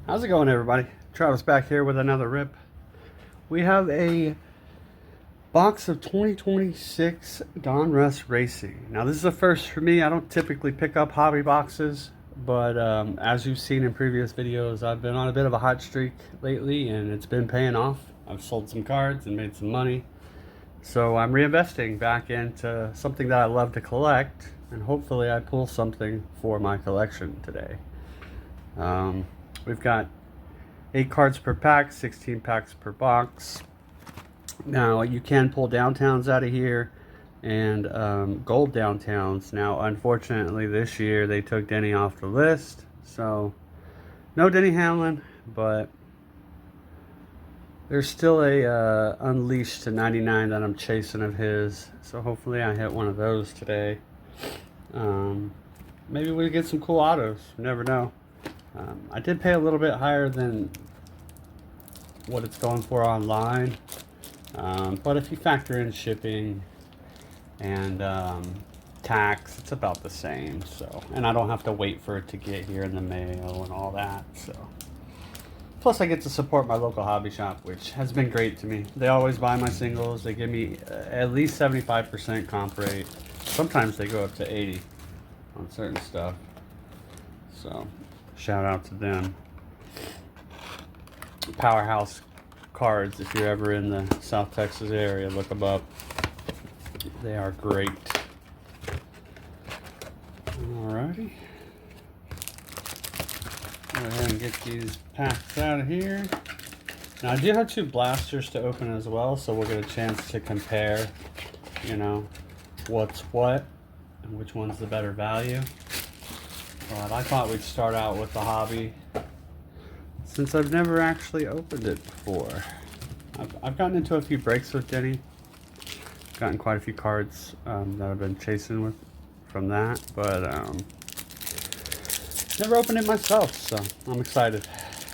How's it going, everybody? Travis back here with another rip. We have a box of 2026 Donruss Racing. Now, this is a first for me. I don't typically pick up hobby boxes, but as you've seen in previous videos, I've been on a bit of a hot streak lately, and it's been paying off. I've sold some cards and made some money. So I'm reinvesting back into something that I love to collect, and hopefully I pull something for my collection today. We've got 8 cards per pack, 16 packs per box. Now, you can pull downtowns out of here and gold downtowns. Now, unfortunately, this year they took Denny off the list. So, no Denny Hamlin, but there's still a Unleashed to 99 that I'm chasing of his. So, hopefully I hit one of those today. Maybe we get some cool autos. You never know. I did pay a little bit higher than what it's going for online, but if you factor in shipping and tax, it's about the same. So, and I don't have to wait for it to get here in the mail and all that. So, plus I get to support my local hobby shop, which has been great to me. They always buy my singles. They give me at least 75% comp rate. Sometimes they go up to 80 on certain stuff. So, shout out to them. Powerhouse Cards, if you're ever in the South Texas area, look them up. They are great. Alrighty. Go ahead and get these packs out of here. Now, I do have 2 blasters to open as well, so we'll get a chance to compare, you know, what's what and which one's the better value. But I thought we'd start out with the hobby, since I've never actually opened it before. I've gotten into a few breaks with Denny. Gotten quite a few cards that I've been chasing with from that, but never opened it myself, so I'm excited.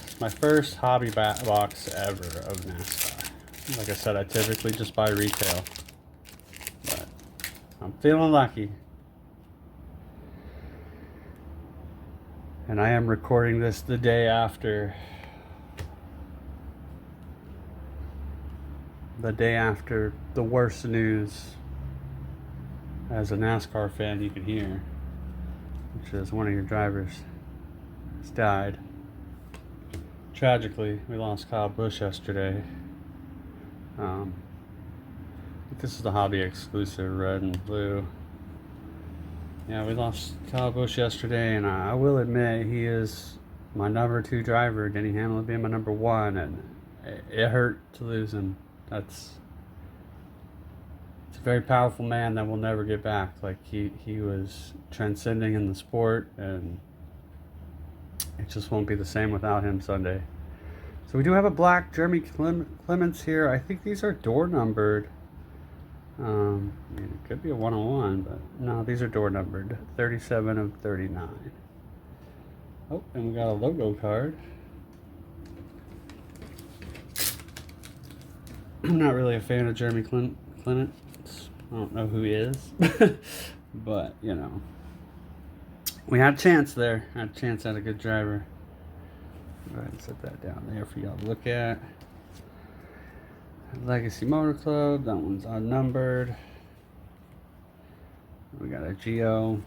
It's my first hobby box ever of NASCAR. Like I said, I typically just buy retail, but I'm feeling lucky. And I am recording this the day after the worst news as a NASCAR fan you can hear, which is one of your drivers has died. Tragically, we lost Kyle Busch yesterday. This is the hobby exclusive red and blue. Yeah, we lost Kyle Busch yesterday, and I will admit he is my number 2 driver, Denny Hamlin being my number 1, and it hurt to lose him. It's a very powerful man that we'll never get back. Like, he was transcending in the sport, and it just won't be the same without him Sunday. So we do have a black Jeremy Clements here. I think these are door numbered. I mean, it could be a 101, but no, these are door numbered. 37 of 39. Oh, and we got a logo card. I'm not really a fan of Jeremy Clements. I don't know who he is, but you know, we had a chance there. Had a chance at a good driver. Go ahead and set that down there for y'all to look at. Legacy Motor Club, that one's unnumbered. We got a Geo.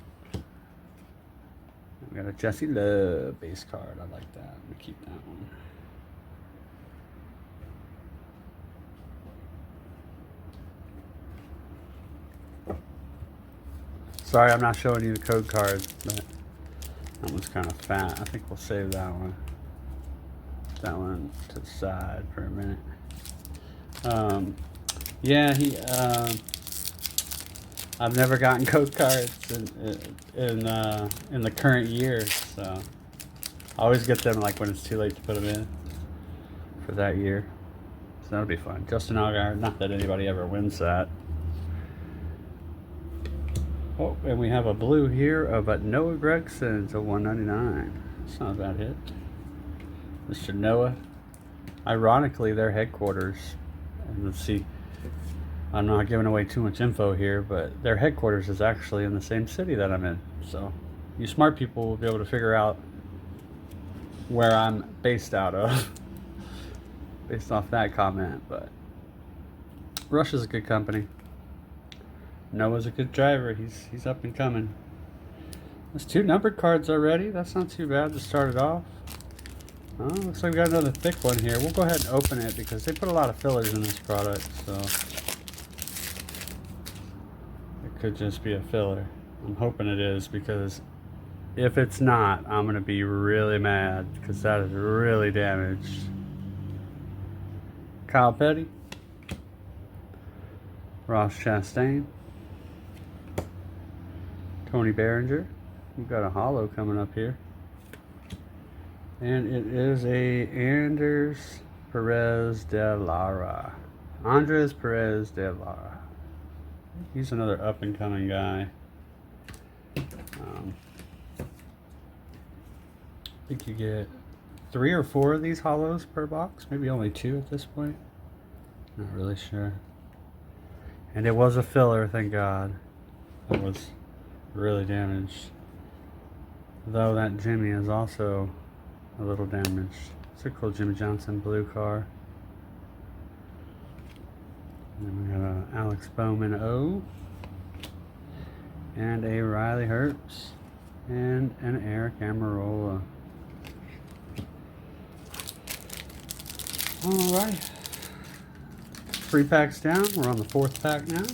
We got a Jesse Love base card. I like that. I'm gonna keep that one. Sorry, I'm not showing you the code cards, but that one's kind of fat. I think we'll save that one. Put that one to the side for a minute. Yeah, I've never gotten code cards in the current year, so I always get them like when it's too late to put them in for that year. So that'll be fun. Justin Allgaier, not that anybody ever wins that. Oh, and we have a blue here of a Noah Gragson to 199. That's not a bad hit. Mr. Noah. Ironically, their headquarters. And let's see, I'm not giving away too much info here, but their headquarters is actually in the same city that I'm in. So you smart people will be able to figure out where I'm based out of, based off that comment. But Rush is a good company. Noah's a good driver. He's up and coming. There's 2 numbered cards already. That's not too bad to start it off. Oh, looks like we got another thick one here. We'll go ahead and open it because they put a lot of fillers in this product, so it could just be a filler. I'm hoping it is, because if it's not, I'm gonna be really mad because that is really damaged. Kyle Petty, Ross Chastain, Tony Behringer. We've got a holo coming up here. And it is a Andres Perez de Lara. Andres Perez de Lara. He's another up and coming guy. I think you get 3 or 4 of these holos per box. Maybe only 2 at this point. Not really sure. And it was a filler, thank God. It was really damaged. Though that Jimmy is also a little damaged. It's a cool Jimmy Johnson blue car. And then we got a Alex Bowman O. And a Riley Herbst. And an Eric Amarola. Alright. 3 packs down. We're on the 4th pack now.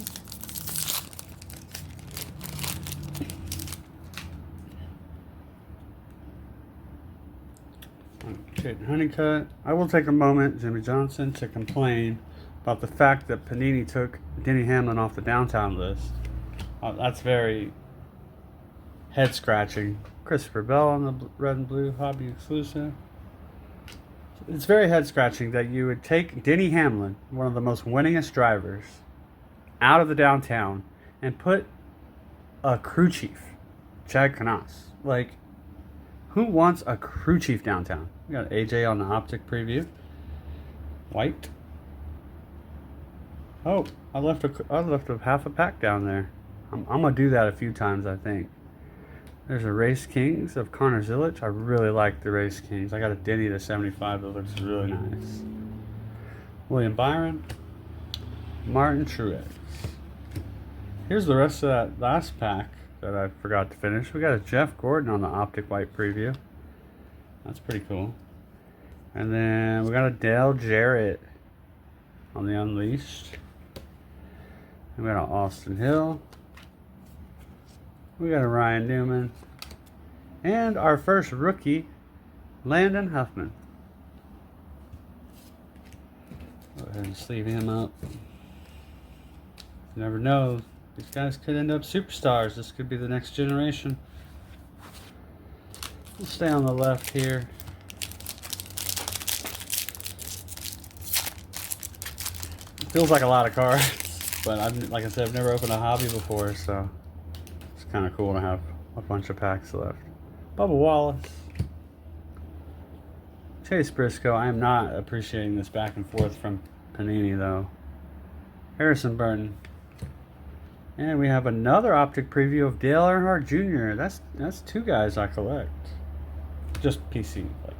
Honeycutt. I will take a moment, Jimmy Johnson, to complain about the fact that Panini took Denny Hamlin off the downtown list. That's very head scratching. Christopher Bell on the red and blue hobby exclusive. It's very head scratching that you would take Denny Hamlin, one of the most winningest drivers, out of the downtown and put a crew chief, Chad Knaus. Like, who wants a crew chief downtown? We got AJ on the optic preview. White. Oh, I left a half a pack down there. I'm gonna do that a few times, I think. There's a Race Kings of Connor Zilic. I really like the Race Kings. I got a Denny to 75 that looks really nice. William Byron. Martin Truex. Here's the rest of that last pack that I forgot to finish. We got a Jeff Gordon on the optic white preview. That's pretty cool. And then we got a Dale Jarrett on the Unleashed. And we got an Austin Hill. We got a Ryan Newman. And our first rookie, Landon Huffman. Go ahead and sleeve him up. You never know. These guys could end up superstars. This could be the next generation. We'll stay on the left here. It feels like a lot of cards, but like I said, I've never opened a hobby before, so it's kind of cool to have a bunch of packs left. Bubba Wallace. Chase Briscoe. I am not appreciating this back and forth from Panini, though. Harrison Burton. And we have another optic preview of Dale Earnhardt Jr. That's 2 guys I collect. Just PC. Like,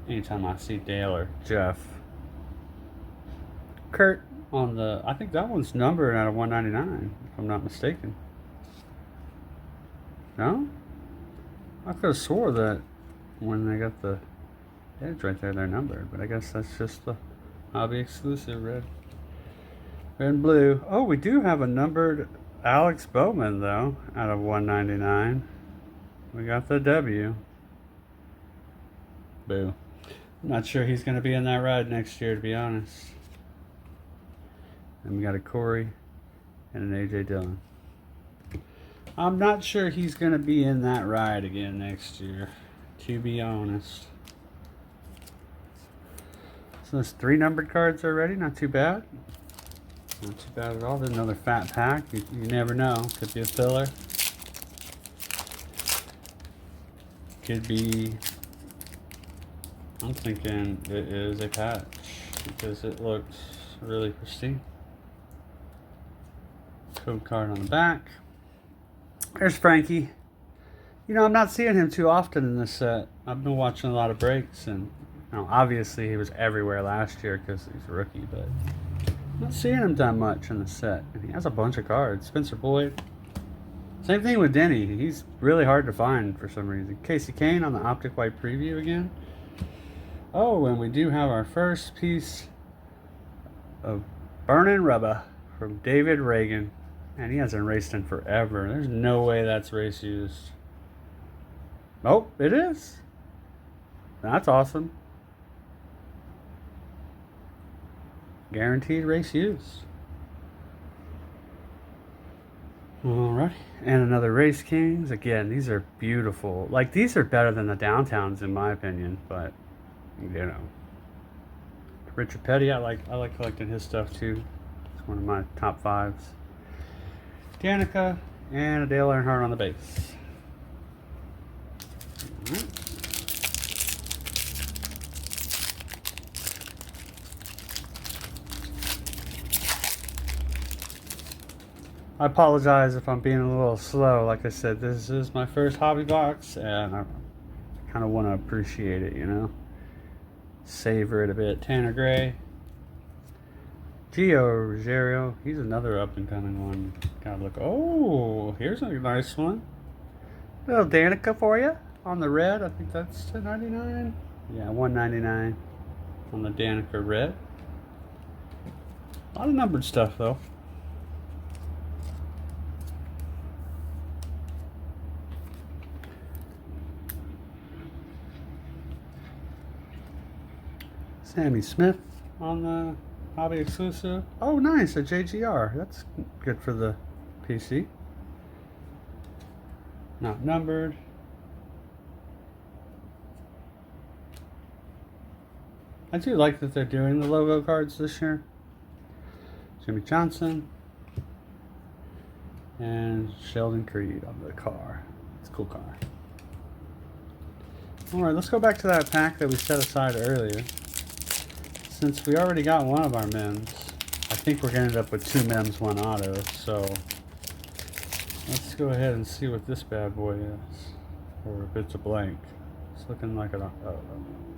anytime I see Dale or Jeff. Kurt on the... I think that one's numbered out of 199, if I'm not mistaken. No? I could have swore that when they got the edge right there, they're numbered. But I guess that's just the hobby exclusive red. Red and blue. Oh, we do have a numbered Alex Bowman, though, out of 199. We got the W. Boo. I'm not sure he's going to be in that ride next year, to be honest. And we got a Corey and an AJ Dillon. I'm not sure he's going to be in that ride again next year, to be honest. So there's 3 numbered cards already. Not too bad. Not too bad at all. There's another fat pack. You never know. Could be a filler. Could be... I'm thinking it is a patch because it looks really pristine. Code card on the back. There's Frankie. You know, I'm not seeing him too often in this set. I've been watching a lot of breaks, and you know, obviously he was everywhere last year because he's a rookie, but I'm not seeing him that much in the set. And he has a bunch of cards. Spencer Boyd. Same thing with Denny. He's really hard to find for some reason. Casey Kane on the Optic White preview again. Oh, and we do have our first piece of Burnin' Rubber from David Reagan. And he hasn't raced in forever. There's no way that's race used. Oh, it is. That's awesome. Guaranteed race use. Alright. And another Race Kings. Again, these are beautiful. Like, these are better than the Downtowns in my opinion, but you know. Richard Petty, I like collecting his stuff too. It's one of my top fives. Danica and a Dale Earnhardt on the base. Right. I apologize if I'm being a little slow. Like I said, this is my first hobby box, and I kind of want to appreciate it, you know? Savor it a bit. Tanner Gray. Gio Ruggiero, he's another up-and-coming one. Gotta look. Oh, here's a nice one. Little Danica for you on the red. I think that's $2.99. Yeah, $1.99 on the Danica red. A lot of numbered stuff, though. Sammy Smith on the hobby exclusive. Oh, nice, a JGR. That's good for the PC. Not numbered. I do like that they're doing the logo cards this year. Jimmy Johnson and Sheldon Creed on the car. It's a cool car. Alright, let's go back to that pack that we set aside earlier. Since we already got one of our MEMs, I think we're going to end up with 2 MEMs, 1 auto, so let's go ahead and see what this bad boy is. Or if it's a blank. It's looking like a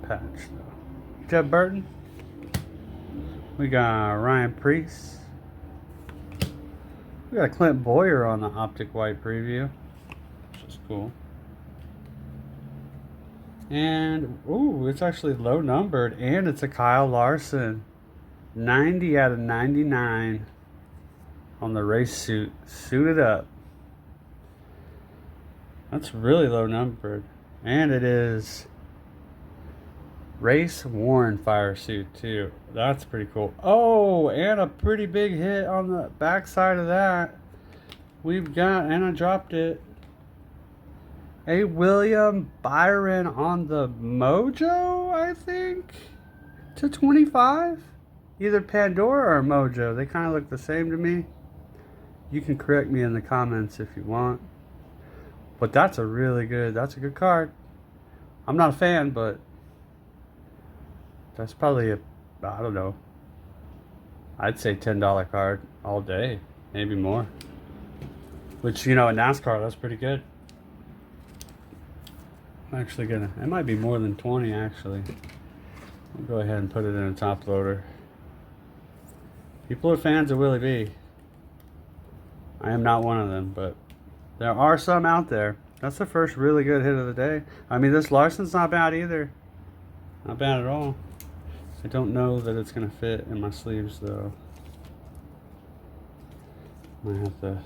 patch, though. Jeb Burton. We got Ryan Preece. We got Clint Boyer on the Optic White preview, which is cool. And, ooh, it's actually low numbered, and it's a Kyle Larson. 90 out of 99 on the race suit. Suited up. That's really low numbered. And it is race worn fire suit, too. That's pretty cool. Oh, and a pretty big hit on the back side of that. We've got, and I dropped it, a William Byron on the Mojo, I think, to 25. Either Pandora or Mojo. They kind of look the same to me. You can correct me in the comments if you want. But that's a good card. I'm not a fan, but that's probably I don't know. I'd say $10 card all day, maybe more. Which, you know, in NASCAR, that's pretty good. Actually it might be more than 20 actually. I'll go ahead and put it in a top loader. People are fans of Willie B. I am not one of them, but there are some out there. That's the first really good hit of the day. I mean, this Larson's not bad either. Not bad at all. I don't know that it's gonna fit in my sleeves though. Might have to.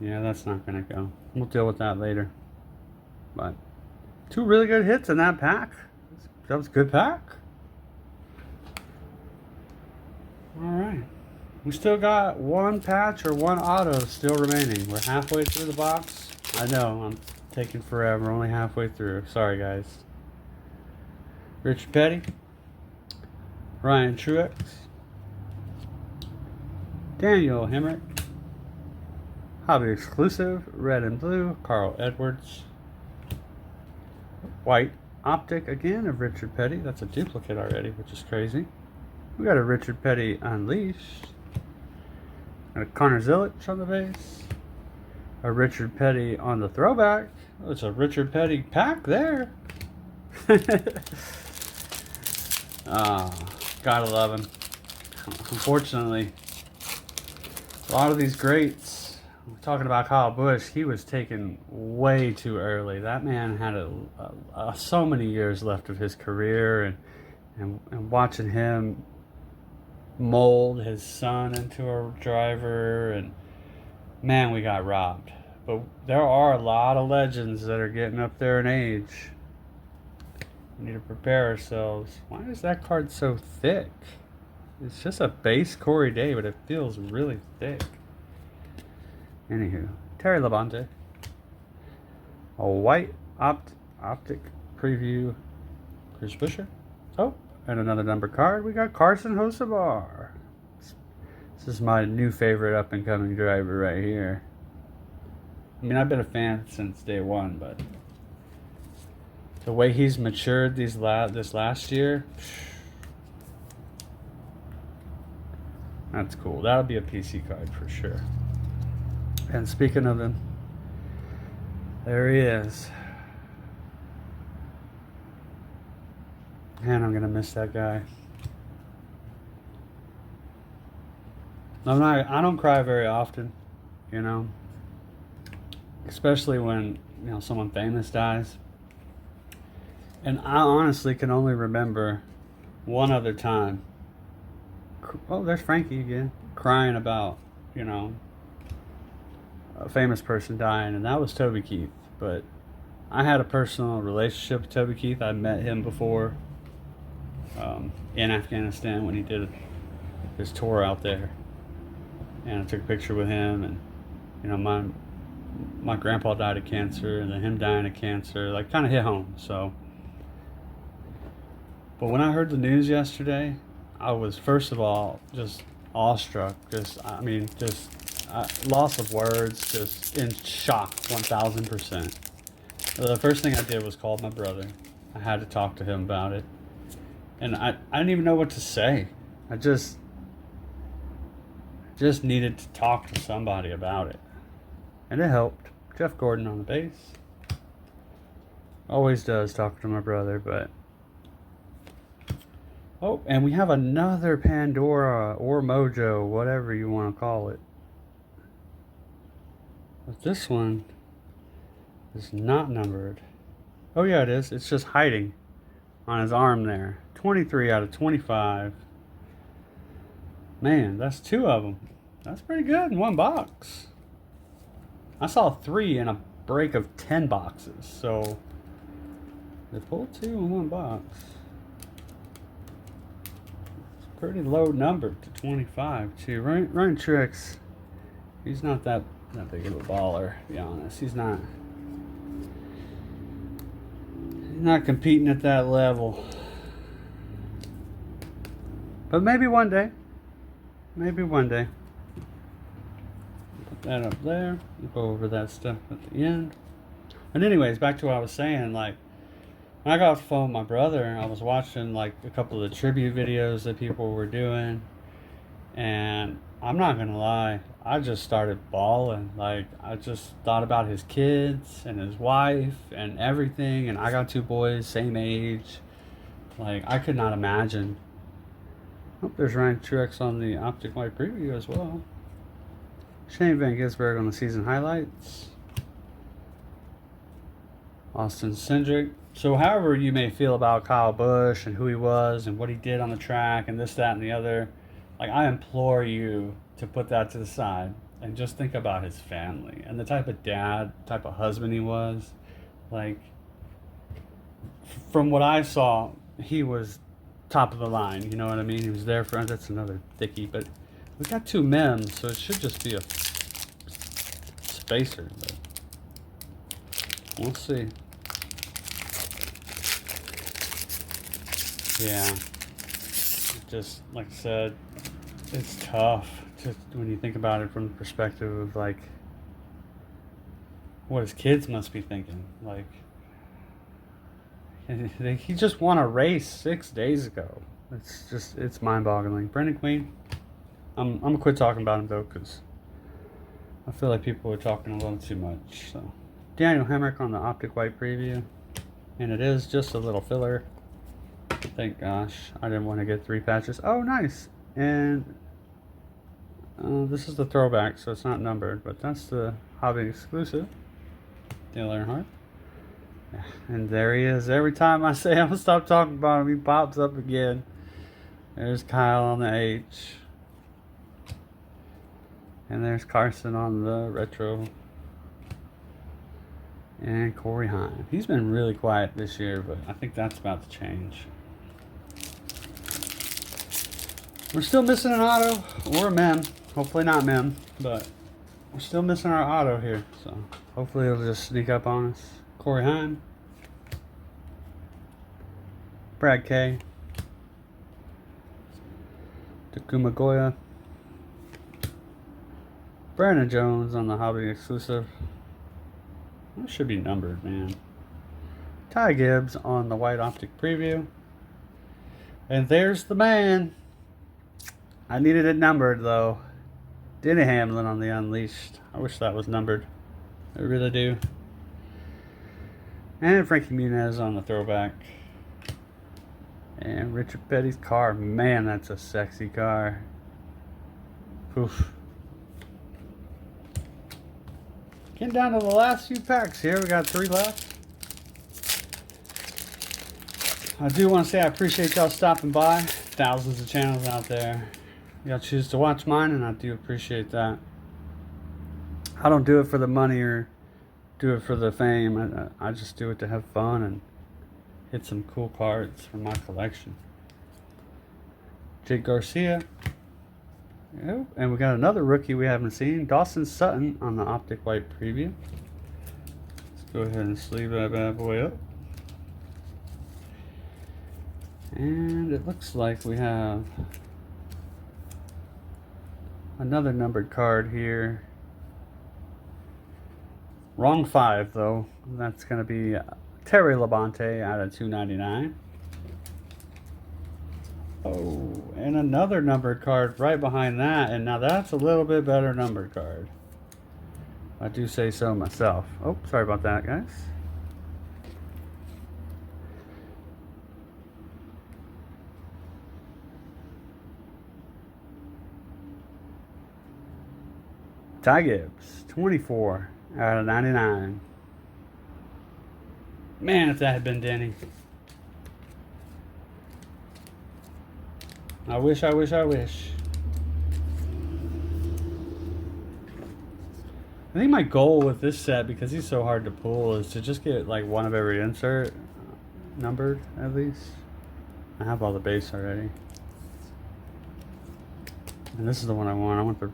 Yeah, that's not gonna go. We'll deal with that later. But 2 really good hits in that pack. That was a good pack. Alright. We still got 1 patch or 1 auto still remaining. We're halfway through the box. I know, I'm taking forever. Only halfway through. Sorry, guys. Richard Petty. Ryan Truex. Daniel Hemrick. Hobby exclusive, red and blue, Carl Edwards. White Optic again of Richard Petty. That's a duplicate already, which is crazy. We got a Richard Petty Unleashed. Got a Connor Zillich on the base. a Richard Petty on the throwback. Oh, it's a Richard Petty pack there. Oh, gotta love him. Unfortunately, a lot of these greats, talking about Kyle Busch, he was taken way too early. That man had so many years left of his career, and watching him mold his son into a driver, and man, we got robbed. But there are a lot of legends that are getting up there in age. We need to prepare ourselves. Why is that card so thick? It's just a base Corey Day, but it feels really thick. Anywho, Terry Labonte. A white optic preview. Chris Buescher. Oh, and another number card. We got Carson Hocevar. This is my new favorite up-and-coming driver right here. I mean, I've been a fan since day one, but the way he's matured this last year, that's cool. That'll be a PC card for sure. And speaking of him, there he is. Man, I'm gonna miss that guy. I don't cry very often, you know, especially when, you know, someone famous dies. And I honestly can only remember one other time. Oh, there's Frankie again, crying about, you know, a famous person dying, and that was Toby Keith. But I had a personal relationship with Toby Keith. I met him before in Afghanistan when he did his tour out there, and I took a picture with him. And you know, my grandpa died of cancer, and then him dying of cancer, like, kind of hit home. So, but when I heard the news yesterday, I was, first of all, just awestruck. Loss of words, just in shock, 1,000%. The first thing I did was call my brother. I had to talk to him about it. And I didn't even know what to say. I just needed to talk to somebody about it. And it helped. Jeff Gordon on the bass. Always does talk to my brother, but... Oh, and we have another Pandora or Mojo, whatever you want to call it. But this one is not numbered. Oh yeah, it is. It's just hiding on his arm there. 23 out of 25. Man, that's 2 of them. That's pretty good in one box. I saw 3 in a break of 10 boxes. So they pulled 2 in one box. It's pretty low number to 25 too. Ryan Truex, he's not that big of a baller, to be honest. He's not competing at that level. But maybe one day. Maybe one day. Put that up there. We'll go over that stuff at the end. And anyways, back to what I was saying, like, when I got off the phone with my brother, I was watching, like, a couple of the tribute videos that people were doing. And I'm not gonna lie, I just started bawling. Like, I just thought about his kids and his wife and everything. And I got 2 boys, same age. Like, I could not imagine. Oh, there's Ryan Truex on the Optic White preview as well. Shane Van Gisbergen on the season highlights. Austin Cindric. So however you may feel about Kyle Busch and who he was and what he did on the track and this, that, and the other, like, I implore you to put that to the side and just think about his family and the type of dad, type of husband he was. Like, from what I saw, he was top of the line, you know what I mean? He was there for, that's another thickie, but we got 2 mems, so it should just be a spacer, but we'll see. Yeah, just like I said, it's tough just when you think about it from the perspective of, like, what his kids must be thinking. Like, he just won a race 6 days ago. It's mind-boggling. Brendan Queen, I'm gonna quit talking about him though, because I feel like people were talking a little too much. So Daniel Hemrick on the Optic White preview. And it is just a little filler. Thank gosh. I didn't want to get 3 patches. Oh, nice. And this is the throwback, so it's not numbered. But that's the hobby exclusive. Dale Earnhardt. And there he is. Every time I say I'm going to stop talking about him, he pops up again. There's Kyle on the H. And there's Carson on the retro. And Corey Heim. He's been really quiet this year, but I think that's about to change. We're still missing an auto or a mem. Hopefully not mem, but we're still missing our auto here. So hopefully it'll just sneak up on us. Corey Heim. Brad K. Takuma Goya. Brandon Jones on the hobby exclusive. That should be numbered, man. Ty Gibbs on the white optic preview. And there's the man. I needed it numbered, though. Denny Hamlin on the Unleashed. I wish that was numbered. I really do. And Frankie Muniz on the throwback. And Richard Petty's car. Man, that's a sexy car. Oof. Getting down to the last few packs here. We got 3 left. I do want to say I appreciate y'all stopping by. Thousands of channels out there. Y'all choose to watch mine, and I do appreciate that. I don't do it for the money or do it for the fame. I just do it to have fun and hit some cool cards from my collection. Jake Garcia. Yep. And we got another rookie we haven't seen. Dawson Sutton on the Optic White preview. Let's go ahead and sleeve that bad boy up. And it looks like we have another numbered card here. Wrong 5 though. That's going to be Terry Labonte out of 299. Oh, and another numbered card right behind that. And now that's a little bit better numbered card. I do say so myself. Oh, sorry about that, guys. Ty Gibbs, 24 out of 99. Man, if that had been Denny. I wish. I think my goal with this set, because he's so hard to pull, is to just get like one of every insert numbered at least. I have all the base already. And this is the one I want. I want the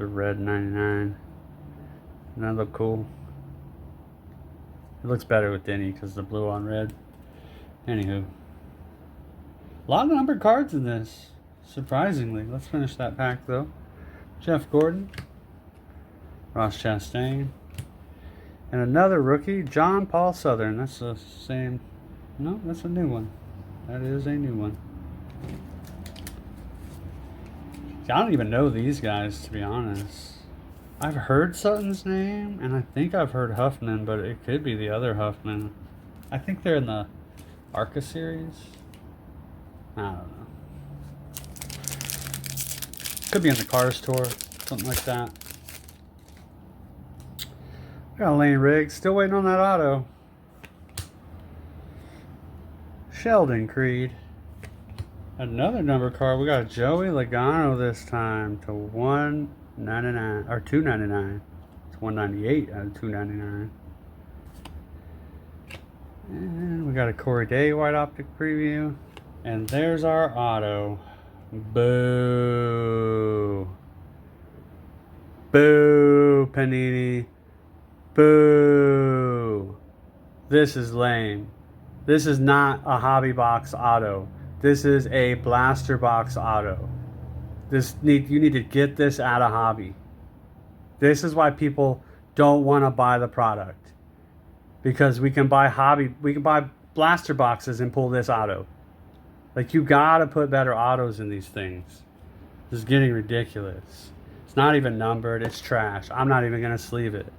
red 99. And that look cool. It looks better with Denny because the blue on red. Anywho. A lot of numbered cards in this. Surprisingly. Let's finish that pack though. Jeff Gordon. Ross Chastain. And another rookie, John Paul Southern. That's the same. No, that's a new one. That is a new one. I don't even know these guys, to be honest. I've heard Sutton's name, and I think I've heard Huffman, but it could be the other Huffman. I think they're in the ARCA series. I don't know. Could be in the Cars Tour, something like that. Got Lane Riggs, still waiting on that auto. Sheldon Creed. Another number card. We got Joey Logano this time to 199 or 299. It's 198 out of 299. And we got a Corey Day white optic preview. And there's our auto. Boo. Boo, Panini. Boo. This is lame. This is not a hobby box auto. This is a blaster box auto. You need to get this out of hobby. This is why people don't want to buy the product. Because we can buy blaster boxes and pull this auto. Like, you gotta put better autos in these things. This is getting ridiculous. It's It's not even numbered. It's trash. I'm not even going to sleeve it.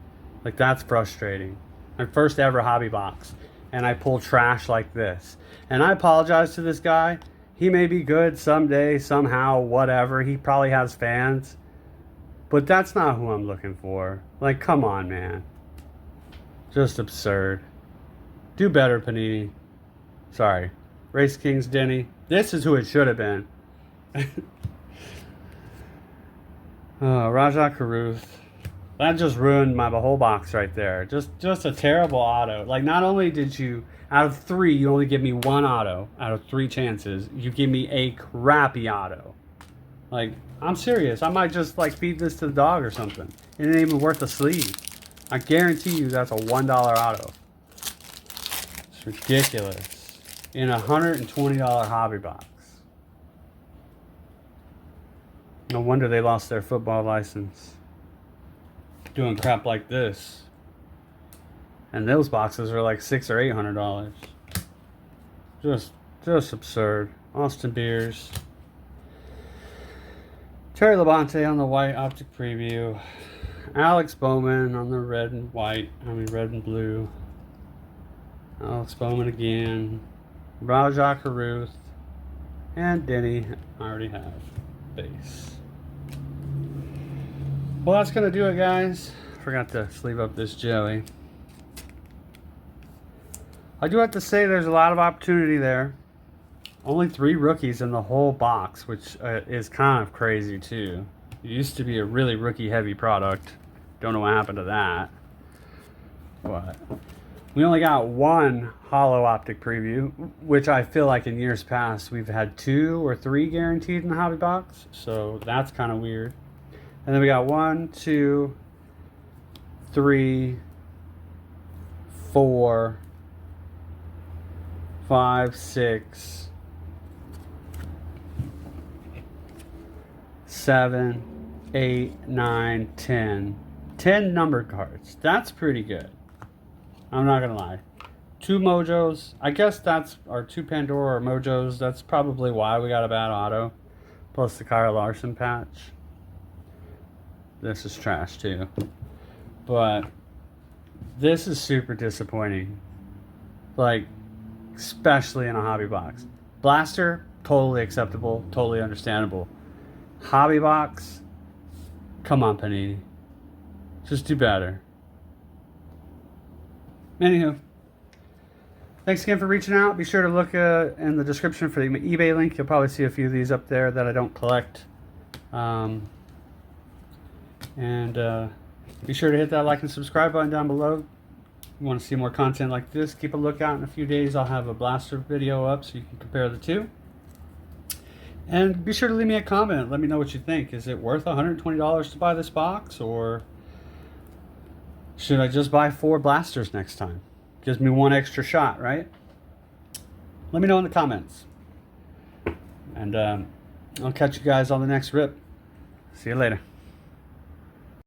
Like, that's frustrating. My first ever hobby box. And I pull trash like this. And I apologize to this guy. He may be good someday, somehow, whatever. He probably has fans. But that's not who I'm looking for. Like, come on, man. Just absurd. Do better, Panini. Sorry. Race Kings Denny. This is who it should have been. Rajah Caruth. That just ruined my whole box right there. Just a terrible auto. Like, not only did you, out of 3, you only give me 1 auto out of 3 chances. You give me a crappy auto. Like, I'm serious. I might just, like, feed this to the dog or something. It ain't even worth a sleeve. I guarantee you that's a $1 auto. It's ridiculous. In a $120 hobby box. No wonder they lost their football license. Doing crap like this. And those boxes are like $600 or $800. Just absurd. Austin Beers. Terry Labonte on the white optic preview. Alex Bowman on the red and white. Red and blue. Alex Bowman again. Rajah Caruth. And Denny. I already have. Base. Well, that's going to do it, guys. Forgot to sleeve up this jelly. I do have to say there's a lot of opportunity there. Only 3 rookies in the whole box, which is kind of crazy, too. It used to be a really rookie-heavy product. Don't know what happened to that. But we only got 1 hollow optic preview, which I feel like in years past we've had 2 or 3 guaranteed in the hobby box. So that's kind of weird. And then we got 1, 2, 3, 4, 5, 6, 7, 8, 9, 10. 10 numbered cards. That's pretty good. I'm not gonna lie. 2 Mojos. I guess that's our 2 Pandora or Mojos. That's probably why we got a bad auto. Plus the Kyle Larson patch. This is trash too. But this is super disappointing. Like, especially in a hobby box. Blaster, totally acceptable, totally understandable. Hobby box, come on, Panini. Just do better. Anywho, thanks again for reaching out. Be sure to look in the description for the eBay link. You'll probably see a few of these up there that I don't collect. Be sure to hit that like and subscribe button down below. If you want to see more content like this, keep a lookout. In a few days, I'll have a blaster video up so you can compare the 2. And be sure to leave me a comment. Let me know what you think. Is it worth $120 to buy this box, or should I just buy 4 blasters next time? Gives me 1 extra shot, right? Let me know in the comments. And I'll catch you guys on the next rip. See you later.